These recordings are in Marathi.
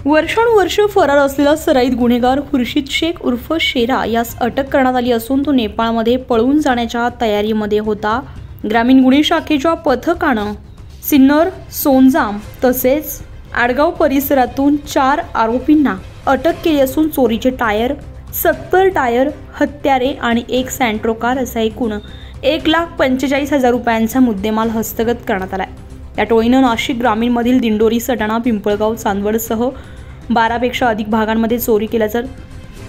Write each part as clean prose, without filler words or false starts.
वर्षानुवर्ष फरार असलेला सराईत गुन्हेगार खुर्शीद शेख उर्फ शेरा यास अटक करण्यात आली असून तो नेपाळमध्ये पळून जाण्याच्या तयारीमध्ये होता। ग्रामीण गुन्हे शाखेच्या पथकानं सिन्नर, सोनजाम तसेच आडगाव परिसरातून 4 आरोपींना अटक केली असून चोरीचे टायर, 70 टायर, हत्यारे आणि 1 सॅन्ट्रो कार असा एकूण 1,45,000 रुपयांचा मुद्देमाल हस्तगत करण्यात आला। या टोळीनं नाशिक ग्रामीणमधील दिंडोरी, सटाणा, पिंपळगाव, चांदवडसह 12 पेक्षा अधिक भागांमध्ये चोरी केल्याचं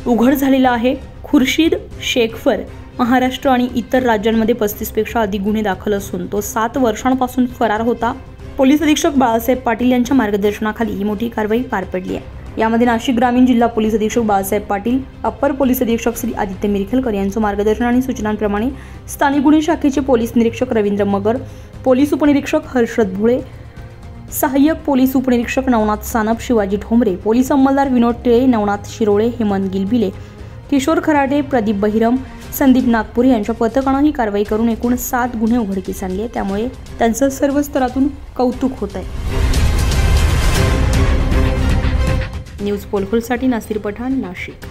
उघड झालेलं आहे। खुर्शीद शेखवर महाराष्ट्र आणि इतर राज्यांमध्ये 35 पेक्षा अधिक गुन्हे दाखल असून तो 7 वर्षांपासून फरार होता। पोलीस अधीक्षक बाळासाहेब पाटील यांच्या मार्गदर्शनाखाली ही मोठी कारवाई पार पडली आहे। यामध्ये नाशिक ग्रामीण जिल्हा पोलीस अधीक्षक बाळासाहेब पाटील, अप्पर पोलीस अधीक्षक श्री आदित्य मिरखेलकर यांचं मार्गदर्शन आणि सूचनांप्रमाणे स्थानिक गुन्हे शाखेचे पोलीस निरीक्षक रवींद्र मगर, पोलीस उपनिरीक्षक हर्षद भुळे, सहाय्यक पोलीस उपनिरीक्षक नवनाथ सानप, शिवाजी ठोंबरे, पोलीस अंमलदार विनोद टिळे, नवनाथ शिरोळे, हेमंत गिलबिले, किशोर खराटे, प्रदीप बहिरम, संदीप नागपुरे यांच्या पथकानं ही कारवाई करून एकूण 7 गुन्हे उघडकीस आणले। त्यामुळे त्यांचं सर्व स्तरातून कौतुक होत आहे। न्यूज पोलखोलसाठी नासिर पठाण, नाशिक।